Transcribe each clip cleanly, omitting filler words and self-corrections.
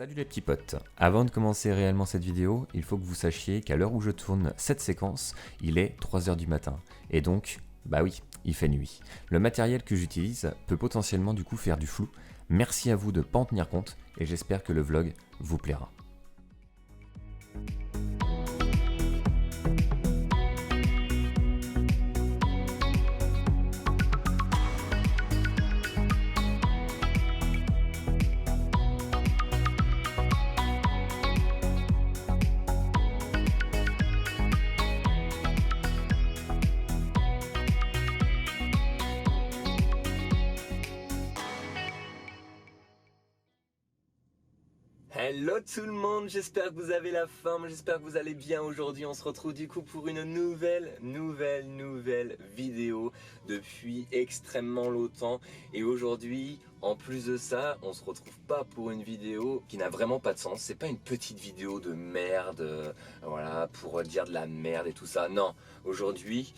Salut les petits potes, avant de commencer réellement cette vidéo, il faut que vous sachiez qu'à l'heure où je tourne cette séquence, il est 3h du matin. Et donc, bah oui, il fait nuit. Le matériel que j'utilise peut potentiellement du coup faire du flou. Merci à vous de ne pas en tenir compte et j'espère que le vlog vous plaira. Hello tout le monde, j'espère que vous avez la forme, j'espère que vous allez bien. Aujourd'hui on se retrouve du coup pour une nouvelle vidéo depuis extrêmement longtemps. Et aujourd'hui, en plus de ça, on se retrouve pas pour une vidéo qui n'a vraiment pas de sens. C'est pas une petite vidéo de merde, voilà, pour dire de la merde et tout ça. Non, aujourd'hui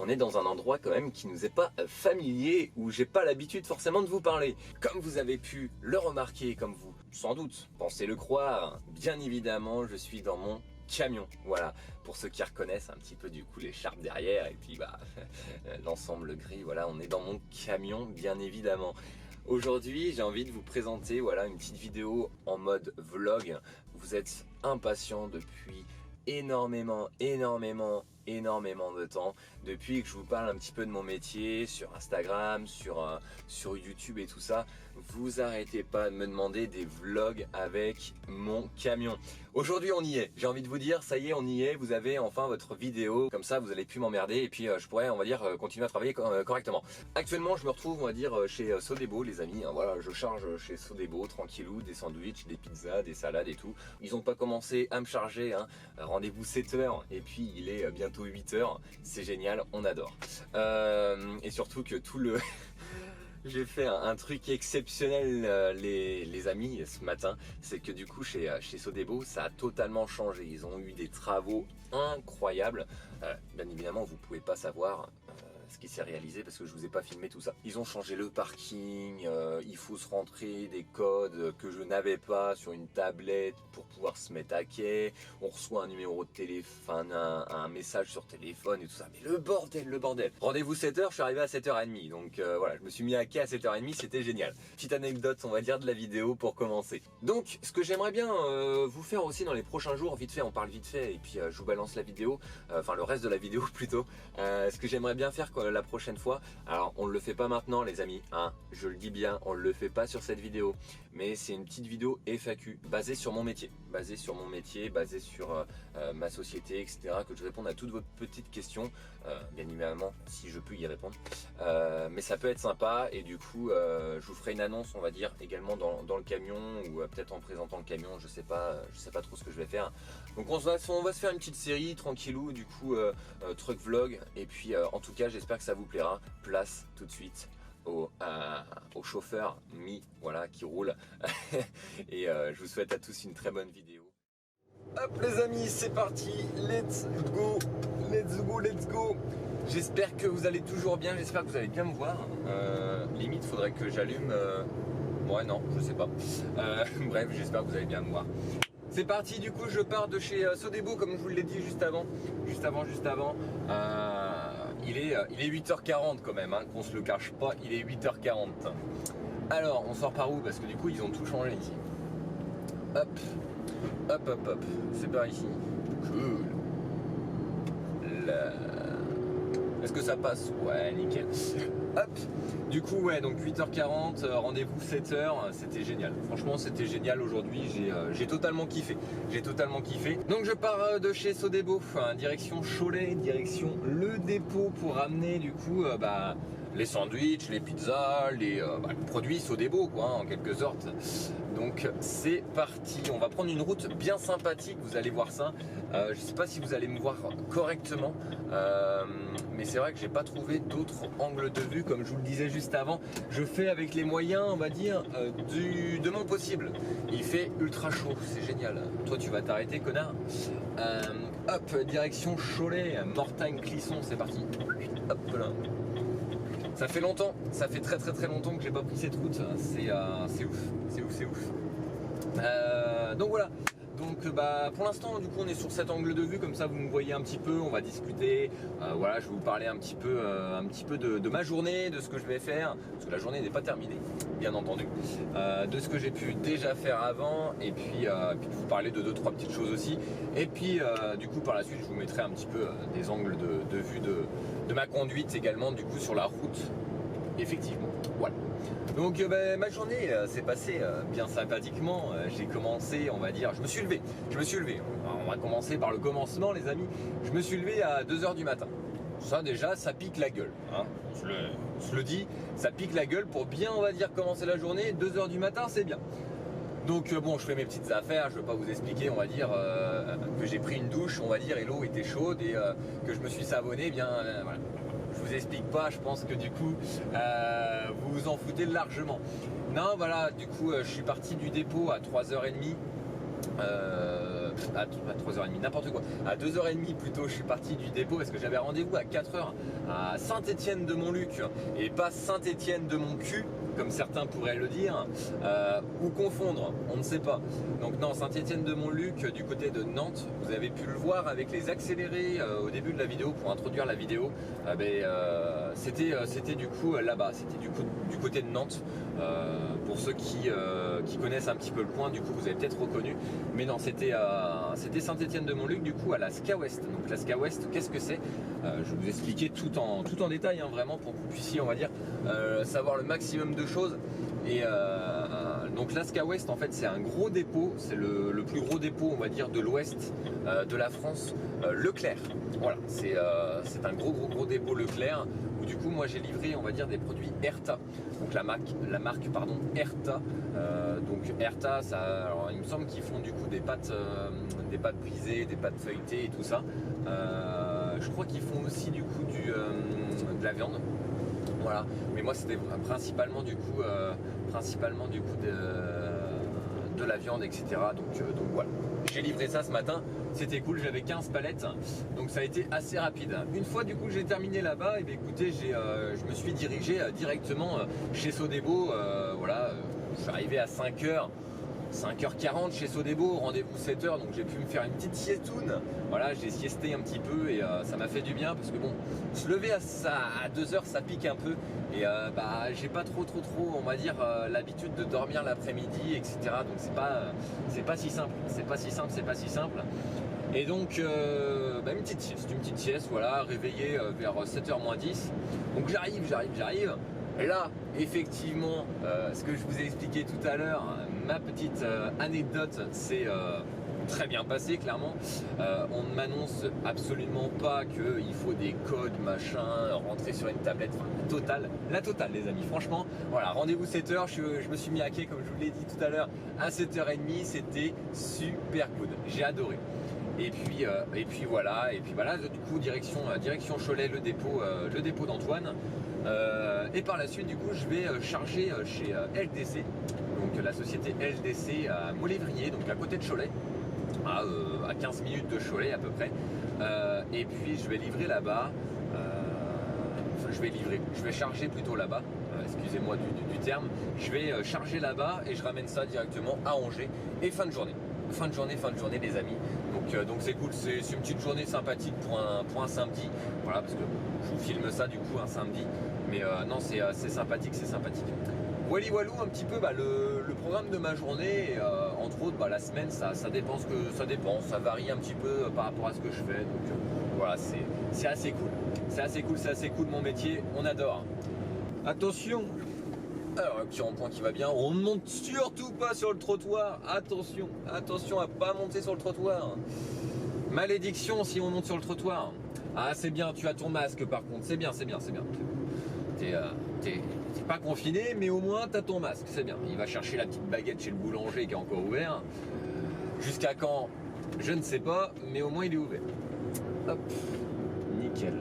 on est dans un endroit quand même qui nous est pas familier, où j'ai pas l'habitude forcément de vous parler. Comme vous avez pu le remarquer, comme vous sans doute pensez le croire, bien évidemment je suis dans mon camion. Voilà, pour ceux qui reconnaissent un petit peu du coup l'écharpe derrière et puis bah l'ensemble gris, voilà, on est dans mon camion bien évidemment. Aujourd'hui j'ai envie de vous présenter voilà une petite vidéo en mode vlog. Vous êtes impatients depuis énormément de temps, depuis que je vous parle un petit peu de mon métier sur Instagram, sur YouTube et tout ça. Vous arrêtez pas de me demander des vlogs avec mon camion. Aujourd'hui on y est, j'ai envie de vous dire, ça y est on y est, vous avez enfin votre vidéo, comme ça vous allez plus m'emmerder et puis je pourrais on va dire continuer à travailler correctement. Actuellement je me retrouve on va dire chez Sodebo les amis, hein, voilà, je charge chez Sodebo tranquillou, des sandwichs, des pizzas, des salades et tout. Ils n'ont pas commencé à me charger, hein. Rendez-vous 7h et puis il est bientôt 8h, c'est génial, on adore. Et surtout que tout le... J'ai fait un truc exceptionnel les amis ce matin, c'est que du coup chez Sodebo ça a totalement changé, ils ont eu des travaux incroyables, bien évidemment vous pouvez pas savoir ce qui s'est réalisé parce que je vous ai pas filmé tout ça. Ils ont changé le parking, il faut se rentrer des codes que je n'avais pas sur une tablette pour pouvoir se mettre à quai, on reçoit un numéro de téléphone, un message sur téléphone et tout ça, mais le bordel. Rendez-vous 7h, je suis arrivé à 7h30, donc voilà, je me suis mis à quai à 7h30, c'était génial. Petite anecdote on va dire de la vidéo pour commencer. Donc ce que j'aimerais bien vous faire aussi dans les prochains jours, vite fait, on parle vite fait et puis je vous balance la vidéo, enfin le reste de la vidéo plutôt, ce que j'aimerais bien faire la prochaine fois, alors on ne le fait pas maintenant les amis, hein, je le dis bien, on ne le fait pas sur cette vidéo, mais c'est une petite vidéo FAQ basée sur mon métier, basée sur ma société, etc. Que je réponde à toutes vos petites questions, bien évidemment si je peux y répondre, mais ça peut être sympa et du coup je vous ferai une annonce on va dire également dans le camion ou peut-être en présentant le camion, je sais pas trop ce que je vais faire. Donc on va se faire une petite série tranquillou du coup, truc vlog et puis en tout cas j'espère que ça vous plaira. Place tout de suite au chauffeur voilà qui roule et je vous souhaite à tous une très bonne vidéo. Hop les amis, c'est parti, let's go. J'espère que vous allez toujours bien, j'espère que vous allez bien me voir. Limite faudrait que j'allume ouais non je sais pas, bref j'espère que vous allez bien me voir. C'est parti, du coup je pars de chez Sodebo comme je vous l'ai dit juste avant. Il est 8h40 quand même, hein, qu'on se le cache pas, il est 8h40. Alors on sort par où? Parce que du coup ils ont tout changé ici. Hop, c'est par ici. Cool. Est-ce que ça passe? Ouais, nickel. Hop. Du coup, ouais, donc 8h40, rendez-vous 7h, c'était génial. Franchement, c'était génial aujourd'hui, j'ai totalement kiffé. Donc je pars de chez Sodebo, direction Cholet, direction le dépôt pour amener du coup les sandwichs, les pizzas, les produits Sodebo quoi, en quelque sorte. Donc c'est parti, on va prendre une route bien sympathique, vous allez voir ça. Je sais pas si vous allez me voir correctement, mais c'est vrai que j'ai pas trouvé d'autres angles de vue comme je vous le disais juste avant. Je fais avec les moyens on va dire de mon possible. Il fait ultra chaud, c'est génial. Toi tu vas t'arrêter connard. Hop, direction Cholet, Mortagne, Clisson, c'est parti. Hop là. Ça fait longtemps, ça fait très longtemps que j'ai pas pris cette route, c'est ouf. Donc voilà. Donc pour l'instant du coup on est sur cet angle de vue, comme ça vous me voyez un petit peu, on va discuter, voilà, je vais vous parler un petit peu de ma journée, de ce que je vais faire, parce que la journée n'est pas terminée, bien entendu, de ce que j'ai pu déjà faire avant, et puis vous parler de 2-3 petites choses aussi, et puis du coup par la suite je vous mettrai un petit peu des angles de vue de ma conduite également du coup sur la route, effectivement, voilà. Donc ma journée s'est passée bien sympathiquement. J'ai commencé, on va dire, je me suis levé. On va commencer par le commencement, les amis. Je me suis levé à 2 h du matin. Ça déjà, ça pique la gueule, hein. Je le dis, ça pique la gueule pour bien, on va dire, commencer la journée. 2 h du matin, c'est bien. Donc bon, je fais mes petites affaires, je ne vais pas vous expliquer, on va dire, que j'ai pris une douche, on va dire, et l'eau était chaude, et que je me suis savonné, eh bien voilà. Je vous explique pas, je pense que du coup vous vous en foutez largement. Non voilà, du coup je suis parti du dépôt à 3h30, à 3h30, n'importe quoi, à 2h30 plutôt, je suis parti du dépôt parce que j'avais rendez-vous à 4h à Saint-Étienne-de-Montluc et pas Saint-Étienne-de-Mon-Cul comme certains pourraient le dire, ou confondre, on ne sait pas. Donc non, Saint-Étienne-de-Montluc du côté de Nantes, vous avez pu le voir avec les accélérés au début de la vidéo pour introduire la vidéo, c'était du coup là-bas, c'était du côté de Nantes. Pour ceux qui connaissent un petit peu le coin, du coup vous avez peut-être reconnu, mais non, c'était Saint-Étienne-de-Montluc, du coup à la SCA West. Donc la SCA West, qu'est-ce que c'est? Je vais vous expliquer tout en détail, hein, vraiment, pour que vous puissiez, on va dire, savoir le maximum de choses. Et donc la SCA West, en fait, c'est un gros dépôt, c'est le plus gros dépôt, on va dire, de l'ouest de la France, Leclerc. Voilà, c'est un gros dépôt Leclerc, où du coup moi j'ai livré, on va dire, des produits Erta. Donc la marque pardon, Erta. Donc Erta, ça, alors, il me semble qu'ils font du coup des pâtes brisées, des pâtes feuilletées et tout ça. Je crois qu'ils font aussi du coup de la viande. Voilà, mais moi c'était principalement du coup de la viande, etc. Donc voilà, j'ai livré ça ce matin, c'était cool, j'avais 15 palettes, donc ça a été assez rapide. Une fois du coup j'ai terminé là-bas, et bien écoutez, je me suis dirigé directement chez Sodebo. Voilà, je suis arrivé à 5h40 chez Sodebo, rendez-vous 7h, donc j'ai pu me faire une petite siestoune. Voilà, j'ai siesté un petit peu et ça m'a fait du bien parce que bon, se lever à 2h ça pique un peu et j'ai pas trop, on va dire, l'habitude de dormir l'après-midi, etc. Donc c'est pas si simple, c'est pas si simple. Et donc une petite sieste, voilà, réveillé vers 7h moins 10. Donc j'arrive. Et là, effectivement, ce que je vous ai expliqué tout à l'heure, ma petite anecdote, c'est très bien passé, clairement. On ne m'annonce absolument pas qu'il faut des codes, machin, rentrer sur une tablette, enfin, la totale, les amis. Franchement, voilà, rendez-vous 7h, je me suis mis à quai, comme je vous l'ai dit tout à l'heure, à 7h30, c'était super good, j'ai adoré. Et puis voilà, du coup direction Cholet, le dépôt d'Antoine. Et par la suite, du coup, je vais charger chez LDC, donc la société LDC à Molévrier, donc à côté de Cholet, à 15 minutes de Cholet à peu près. Et puis je vais livrer là-bas. Je vais charger plutôt là-bas. Excusez-moi du terme. Je vais charger là-bas et je ramène ça directement à Angers. Et fin de journée, les amis. Donc c'est cool, c'est une petite journée sympathique pour un samedi. Voilà, parce que je vous filme ça du coup un samedi. Mais non, c'est sympathique, Walou, un petit peu le programme de ma journée. Entre autres, la semaine, ça dépend ça varie un petit peu par rapport à ce que je fais. Donc voilà, c'est assez cool. C'est assez cool mon métier, on adore. Attention. Alors un petit rond-point qui va bien, on ne monte surtout pas sur le trottoir, attention à pas monter sur le trottoir. Malédiction si on monte sur le trottoir. Ah c'est bien, tu as ton masque par contre, c'est bien. T'es pas confiné mais au moins t'as ton masque, c'est bien. Il va chercher la petite baguette chez le boulanger qui est encore ouvert. Jusqu'à quand, je ne sais pas, mais au moins il est ouvert. Hop, nickel.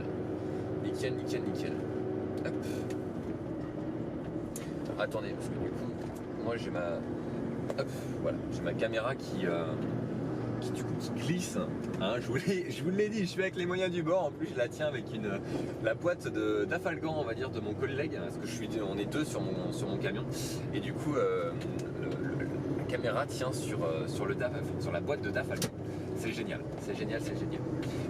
Hop. Attendez, parce que du coup, moi j'ai ma caméra qui glisse. Hein, je vous l'ai dit, je suis avec les moyens du bord. En plus, je la tiens avec la boîte d'Afalgan, on va dire, de mon collègue, parce que on est deux sur mon camion. Et du coup, caméra tient sur le DAF, sur la boîte de DAF allemand. C'est génial, c'est génial, c'est génial.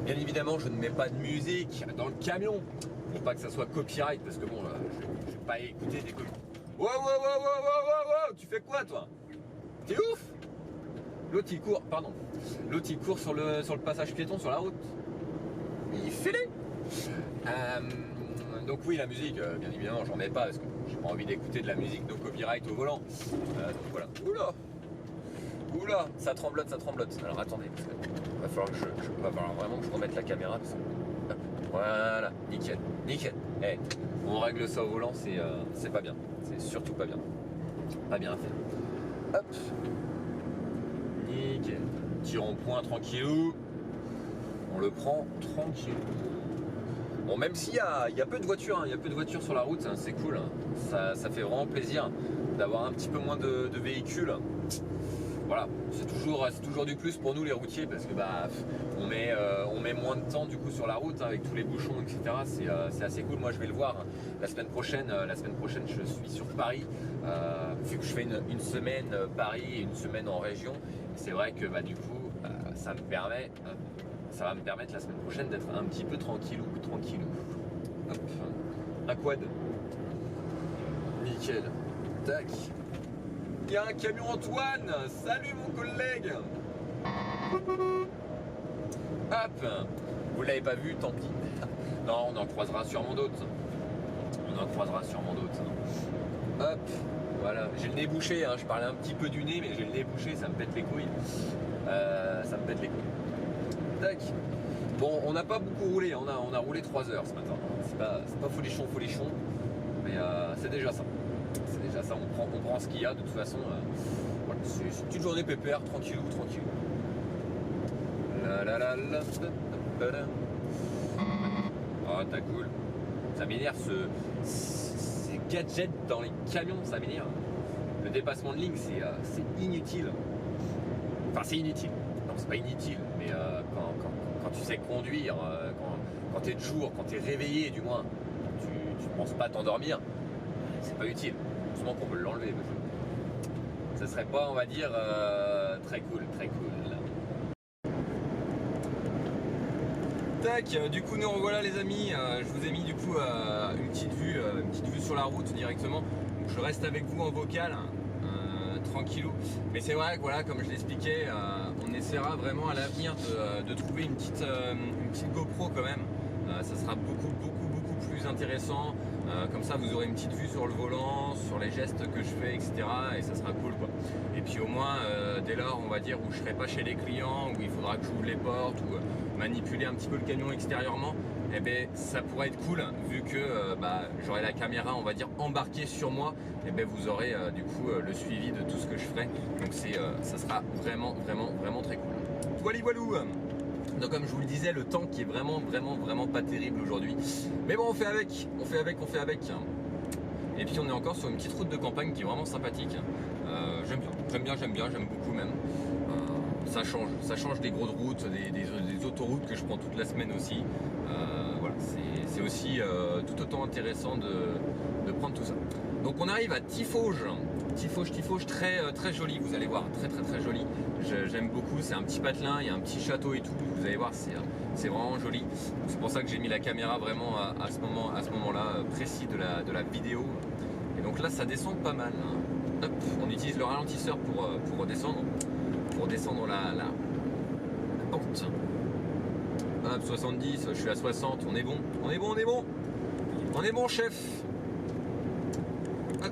Bien évidemment, je ne mets pas de musique dans le camion pour pas que ça soit copyright, parce que bon, je vais pas écouter des copies. Wow, tu fais quoi toi? T'es ouf? L'autre il court, pardon. L'autre il court sur le passage piéton, sur la route. Il fait les. Donc oui, la musique, bien évidemment, j'en mets pas parce que j'ai pas envie d'écouter de la musique no copyright au volant. Donc voilà. Oula, ça tremblote. Alors attendez, parce que va falloir vraiment que je remette la caméra. Parce que, hop, voilà, nickel. On règle ça au volant, c'est pas bien. C'est surtout pas bien. Pas bien fait. Hop. Nickel. Petit rond-point tranquillou. On le prend tranquille. Bon, même s'il y a peu de voitures, il y a peu de voitures sur la route, hein, c'est cool. Ça fait vraiment plaisir d'avoir un petit peu moins de véhicules. Voilà, c'est toujours du plus pour nous les routiers parce que on met moins de temps du coup sur la route, hein, avec tous les bouchons, etc. C'est assez cool. Moi je vais le voir, hein. La semaine prochaine je suis sur Paris, vu que je fais une semaine Paris et une semaine en région. C'est vrai que du coup ça va me permettre la semaine prochaine d'être un petit peu tranquillou. Hop, un quad. Nickel. Tac. Il y a un camion Antoine. Salut mon collègue. Hop. Vous l'avez pas vu, tant pis. Non, on en croisera sûrement d'autres. Hop. Voilà. J'ai le nez bouché, hein. Je parlais un petit peu du nez, mais j'ai le nez bouché, ça me pète les couilles. Tac. Bon, on n'a pas beaucoup roulé, on a roulé 3 heures ce matin. C'est pas folichon, mais c'est déjà ça. On prend ce qu'il y a de toute façon. Voilà, c'est une petite journée pépère, tranquillou. Oh, t'as cool. Ça m'énerve ces gadgets dans les camions, ça m'énerve. Le dépassement de ligne, c'est inutile. Enfin, c'est inutile. Non, c'est pas inutile, mais quand tu sais conduire, quand t'es de jour, quand t'es réveillé du moins, tu ne penses pas t'endormir, c'est pas utile. Heureusement qu'on peut l'enlever. Ça serait pas, on va dire, très cool. Tac, du coup nous revoilà les amis. Je vous ai mis du coup une petite vue sur la route directement. Donc, je reste avec vous en vocal. Tranquillou, mais c'est vrai que voilà, comme je l'expliquais, on essaiera vraiment à l'avenir de trouver une petite GoPro quand même. Ça sera beaucoup plus intéressant. Comme ça vous aurez une petite vue sur le volant, sur les gestes que je fais, etc. Et ça sera cool quoi. Et puis au moins dès lors on va dire où je serai pas chez les clients, où il faudra que j'ouvre les portes ou manipuler un petit peu le camion extérieurement, eh ben ça pourrait être cool vu que j'aurai la caméra on va dire embarquée sur moi. Et ben vous aurez du coup le suivi de tout ce que je ferai. Donc ça sera vraiment très cool. Voilou. Donc comme je vous le disais, le temps qui est vraiment pas terrible aujourd'hui. Mais bon, on fait avec. Et puis on est encore sur une petite route de campagne qui est vraiment sympathique. J'aime bien, j'aime beaucoup même. Ça change des grosses routes, des autoroutes que je prends toute la semaine aussi. Voilà, c'est aussi tout autant intéressant de prendre tout ça. Donc on arrive à Tiffauges, très joli, vous allez voir, très joli. J'aime beaucoup, c'est un petit patelin, il y a un petit château et tout, vous allez voir, c'est vraiment joli. C'est pour ça que j'ai mis la caméra vraiment à ce moment-là précis de la vidéo. Et donc là ça descend pas mal. Hop, on utilise le ralentisseur pour descendre la pente. Hop, 70, je suis à 60, on est bon chef. Hop.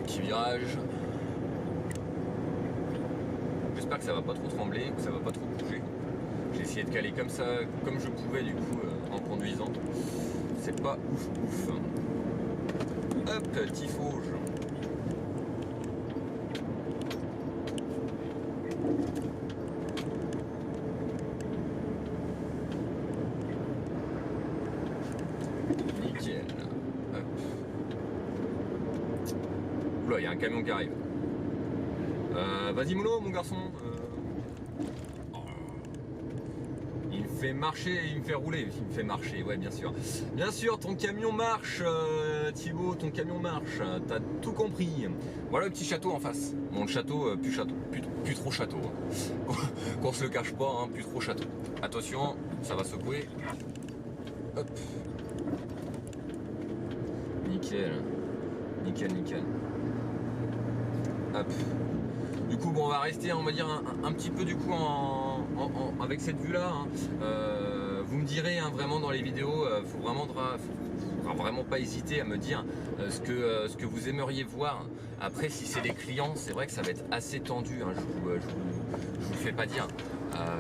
Petit virage. J'espère que ça va pas trop trembler, que ça va pas trop bouger. J'ai essayé de caler comme ça, comme je pouvais du coup en conduisant. C'est pas ouf. Hop, Tiffauges. Nickel. Hop. Oula, il y a un camion qui arrive. Vas-y Moulot, mon garçon. Il me fait marcher et il me fait rouler. Il me fait marcher, ouais, bien sûr. Bien sûr, ton camion marche, Thibaut, ton camion marche. T'as tout compris. Voilà le petit château en face. Bon, le château, plus trop château. Hein. Qu'on se le cache pas, hein, plus trop château. Attention, ça va secouer. Hop. Nickel. Nickel, nickel. Hop. Du coup, bon, on va rester, on va dire, un petit peu du coup avec cette vue-là. Hein. Vous me direz, hein, vraiment dans les vidéos, faut vraiment pas hésiter à me dire ce que vous aimeriez voir. Après, si c'est les clients, c'est vrai que ça va être assez tendu. Hein, je vous le fais pas dire.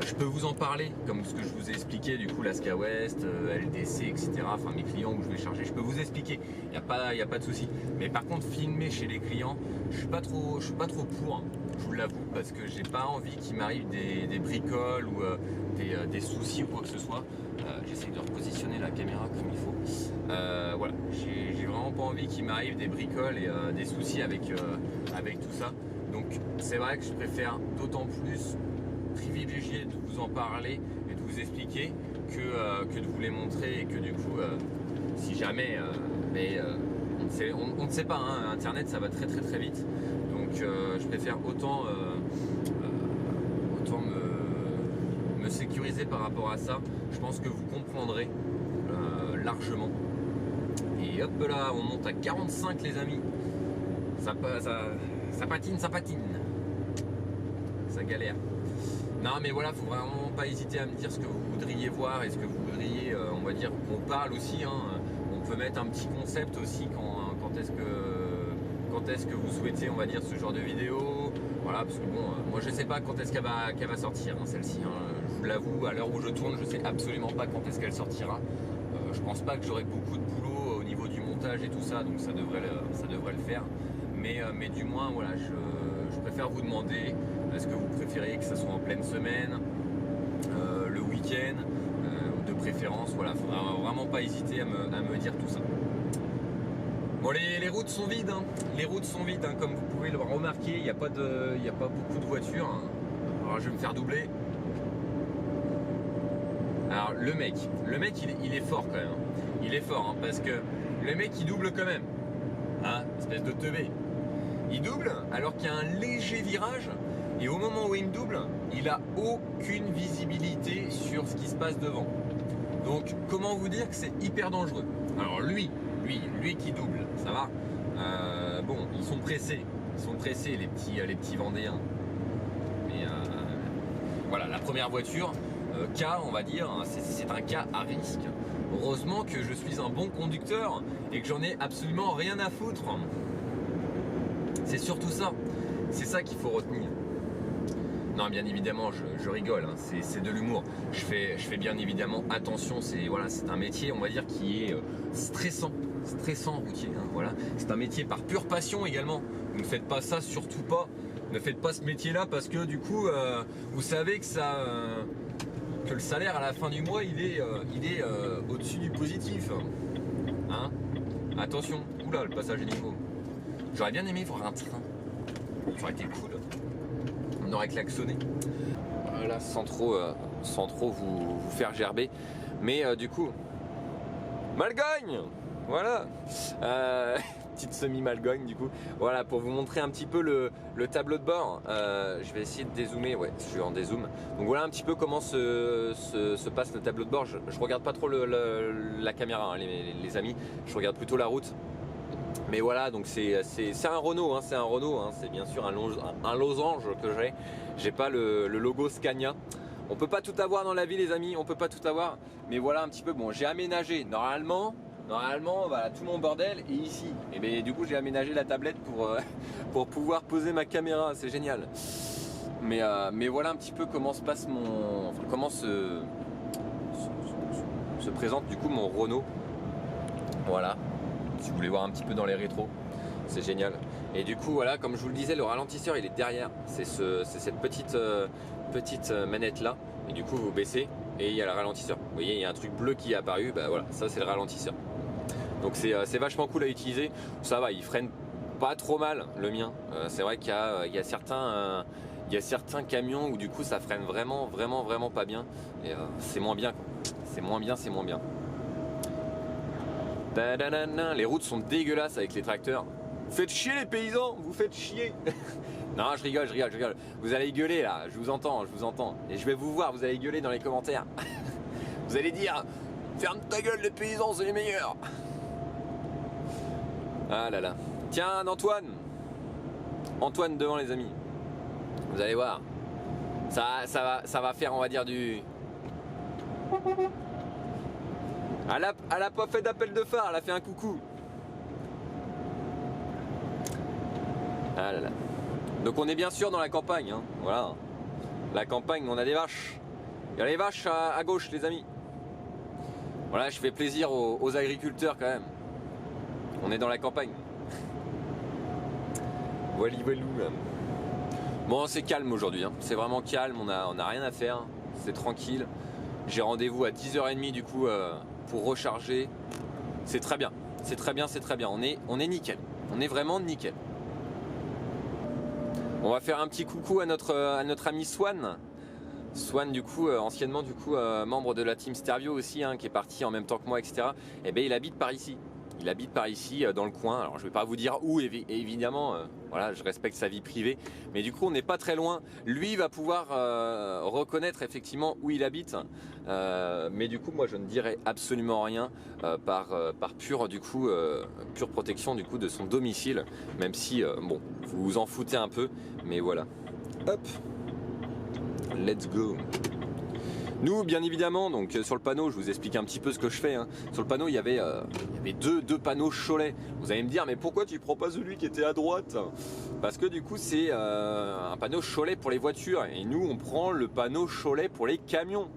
Je peux vous en parler, comme ce que je vous ai expliqué, du coup, la Ska West, LDC, etc. Enfin, mes clients où je vais charger, je peux vous expliquer. Il n'y a pas de souci. Mais par contre, filmer chez les clients, je suis pas trop pour. Hein, je vous l'avoue, parce que j'ai pas envie qu'il m'arrive des bricoles ou des soucis ou quoi que ce soit. J'essaie de repositionner la caméra comme il faut. Voilà, j'ai vraiment pas envie qu'il m'arrive des bricoles et des soucis avec tout ça. Donc, c'est vrai que je préfère d'autant plus privilégier de vous en parler et de vous expliquer que de vous les montrer et que du coup si jamais on ne sait pas, hein, internet ça va très vite, donc je préfère autant me sécuriser par rapport à ça. Je pense que vous comprendrez largement. Et hop là, on monte à 45 les amis, ça patine, ça galère. Non mais voilà, faut vraiment pas hésiter à me dire ce que vous voudriez voir et ce que vous voudriez, on va dire, qu'on parle aussi. Hein. On peut mettre un petit concept aussi quand est-ce que vous souhaitez, on va dire, ce genre de vidéo. Voilà, parce que bon, moi je sais pas quand est-ce qu'elle va sortir, hein, celle-ci. Hein. Je vous l'avoue, à l'heure où je tourne, je sais absolument pas quand est-ce qu'elle sortira. Je pense pas que j'aurai beaucoup de boulot au niveau du montage et tout ça, donc ça devrait le faire. Mais du moins, voilà, je préfère vous demander, est-ce que vous préférez que ça soit en pleine semaine, le week-end, ou de préférence, voilà, faudra vraiment pas hésiter à me dire tout ça. Bon, les routes sont vides, hein. Les routes sont vides, hein, comme vous pouvez le remarquer, il n'y a pas beaucoup de voitures. Hein. Alors je vais me faire doubler. Alors le mec il est fort quand même. Hein. Il est fort, hein, parce que le mec il double quand même. Hein, espèce de teubé. Il double alors qu'il y a un léger virage et au moment où il me double, il a aucune visibilité sur ce qui se passe devant. Donc comment vous dire que c'est hyper dangereux. Alors lui qui double, ça va. Bon, ils sont pressés les petits Vendéens. Mais voilà, la première voiture, cas on va dire, c'est un cas à risque. Heureusement que je suis un bon conducteur et que j'en ai absolument rien à foutre. C'est surtout ça. C'est ça qu'il faut retenir. Non, bien évidemment, je rigole, hein, c'est de l'humour. Je fais bien évidemment attention. C'est un métier, on va dire, qui est stressant routier. Hein, voilà. C'est un métier par pure passion également. Vous ne faites pas ça, surtout pas. Ne faites pas ce métier-là parce que du coup, vous savez que le salaire à la fin du mois, il est au-dessus du positif. Hein, attention. Oula, le passage est niveau. J'aurais bien aimé voir un train. Ça aurait été cool. On aurait klaxonné. Voilà, sans trop vous faire gerber. Mais du coup, Malgogne. Voilà. Petite semi-Malgogne du coup. Voilà, pour vous montrer un petit peu le tableau de bord. Je vais essayer de dézoomer. Ouais, je suis en dézoom. Donc voilà un petit peu comment se passe le tableau de bord. Je regarde pas trop la caméra, hein, les amis. Je regarde plutôt la route. Mais voilà, donc c'est un Renault, hein, c'est bien sûr un losange que j'ai pas le logo Scania. On peut pas tout avoir dans la vie les amis, on peut pas tout avoir, mais voilà un petit peu, bon j'ai aménagé, normalement voilà, tout mon bordel est ici, et bien du coup j'ai aménagé la tablette pour pouvoir poser ma caméra, c'est génial. Mais voilà un petit peu comment se passe comment se présente du coup mon Renault, voilà. Si vous voulez voir un petit peu dans les rétros, c'est génial. Et du coup, voilà, comme je vous le disais, le ralentisseur il est derrière. C'est cette petite manette là. Et du coup, vous baissez et il y a le ralentisseur. Vous voyez, il y a un truc bleu qui est apparu. Bah voilà, ça c'est le ralentisseur. Donc c'est vachement cool à utiliser. Ça va, il freine pas trop mal le mien. C'est vrai qu'il y a certains il y a certains camions où du coup ça freine vraiment pas bien. Et c'est moins bien, quoi. C'est moins bien. Les routes sont dégueulasses avec les tracteurs. Vous faites chier les paysans, vous faites chier. Non, je rigole. Vous allez gueuler là, je vous entends. Et je vais vous voir, vous allez gueuler dans les commentaires. Vous allez dire, ferme ta gueule les paysans, c'est les meilleurs. Ah là là. Tiens, Antoine devant les amis. Vous allez voir. Ça va faire, on va dire, du... Elle a pas fait d'appel de phare, elle a fait un coucou. Ah là là. Donc on est bien sûr dans la campagne, hein. Voilà. La campagne, on a des vaches. Il y a les vaches à gauche, les amis. Voilà, je fais plaisir aux agriculteurs quand même. On est dans la campagne. Voilou. Bon, c'est calme aujourd'hui, hein. C'est vraiment calme, on a rien à faire. C'est tranquille. J'ai rendez-vous à 10h30 du coup pour recharger. C'est très bien. On est nickel. On est vraiment nickel. On va faire un petit coucou à notre ami Swan. Swan du coup, anciennement du coup membre de la team Stervio aussi, hein, qui est parti en même temps que moi, etc. Et ben il habite par ici. Dans le coin. Alors je vais pas vous dire où, évidemment, voilà, je respecte sa vie privée, mais du coup on n'est pas très loin. Lui va pouvoir reconnaître effectivement où il habite, mais du coup moi je ne dirai absolument rien par pure protection du coup de son domicile, même si bon, vous vous en foutez un peu, mais voilà. Hop, let's go. Nous, bien évidemment, donc sur le panneau, je vous explique un petit peu ce que je fais, hein. Sur le panneau, il y avait deux panneaux Cholet. Vous allez me dire, mais pourquoi tu prends pas celui qui était à droite? Parce que du coup, c'est un panneau Cholet pour les voitures. Et nous, on prend le panneau Cholet pour les camions.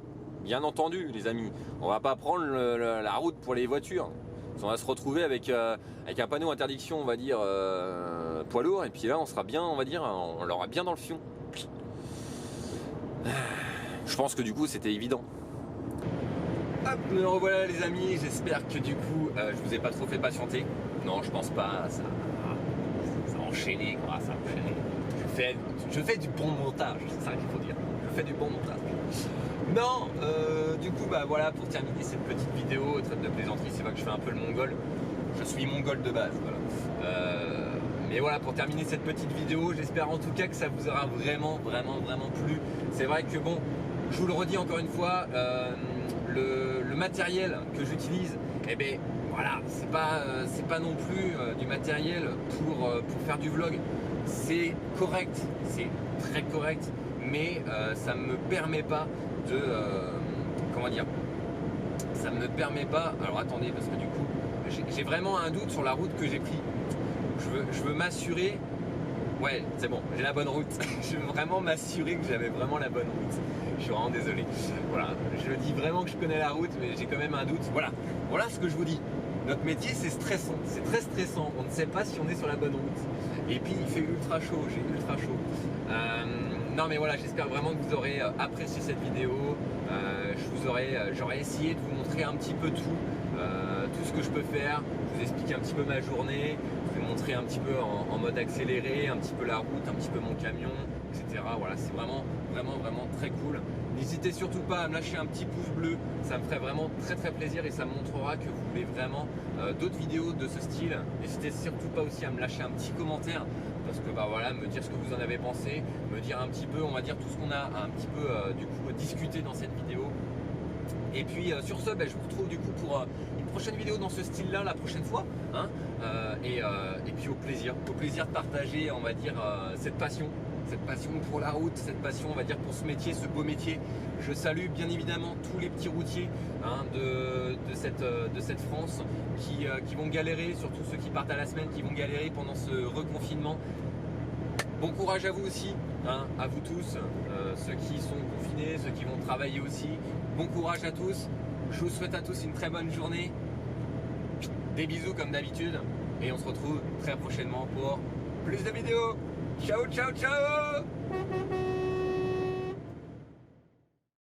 Bien entendu, les amis. On va pas prendre la route pour les voitures. On va se retrouver avec un panneau interdiction, on va dire, poids lourd. Et puis là, on sera bien, on va dire, on l'aura bien dans le fion. Je pense que du coup c'était évident. Hop, me revoilà les amis, j'espère que du coup je vous ai pas trop fait patienter. Non, je pense pas, ça a enchaîné quoi, ça a enchaîné. Je fais du bon montage, c'est ça qu'il faut dire. Je fais du bon montage. Non, du coup bah voilà, pour terminer cette petite vidéo, traite de plaisanterie, c'est vrai que je fais un peu le mongol. Je suis mongol de base, voilà. Mais voilà, pour terminer cette petite vidéo, j'espère en tout cas que ça vous aura vraiment plu. C'est vrai que bon, je vous le redis encore une fois, le matériel que j'utilise, eh ben voilà, c'est pas non plus du matériel pour faire du vlog. C'est correct, c'est très correct, mais ça me permet pas de comment dire, ça me permet pas. Alors attendez, parce que du coup, j'ai vraiment un doute sur la route que j'ai pris. Je veux m'assurer. Ouais, c'est bon, j'ai la bonne route. Je veux vraiment m'assurer que j'avais vraiment la bonne route. Je suis vraiment désolé. Voilà, je dis vraiment que je connais la route, mais j'ai quand même un doute. Voilà ce que je vous dis. Notre métier, c'est stressant, c'est très stressant. On ne sait pas si on est sur la bonne route. Et puis, il fait ultra chaud, j'ai ultra chaud. Non, mais voilà, j'espère vraiment que vous aurez apprécié cette vidéo. J'aurais essayé de vous montrer un petit peu tout ce que je peux faire. Je vous explique un petit peu ma journée. Je vais montrer un petit peu en mode accéléré, un petit peu la route, un petit peu mon camion, etc. Voilà, c'est vraiment très cool. N'hésitez surtout pas à me lâcher un petit pouce bleu, ça me ferait vraiment très plaisir et ça me montrera que vous voulez vraiment d'autres vidéos de ce style. N'hésitez surtout pas aussi à me lâcher un petit commentaire, parce que bah voilà, me dire ce que vous en avez pensé, me dire un petit peu, on va dire tout ce qu'on a un petit peu du coup discuté dans cette vidéo. Et puis sur ce, bah, je vous retrouve du coup pour une prochaine vidéo dans ce style-là la prochaine fois, hein, et puis au plaisir de partager, on va dire, cette passion pour la route, cette passion, on va dire, pour ce métier, ce beau métier. Je salue bien évidemment tous les petits routiers, hein, de cette France qui vont galérer, surtout ceux qui partent à la semaine, qui vont galérer pendant ce reconfinement. Bon courage à vous aussi, hein, à vous tous, ceux qui sont confinés, ceux qui vont travailler aussi. Bon courage à tous, je vous souhaite à tous une très bonne journée. Des bisous comme d'habitude et on se retrouve très prochainement pour plus de vidéos. Ciao ciao ciao.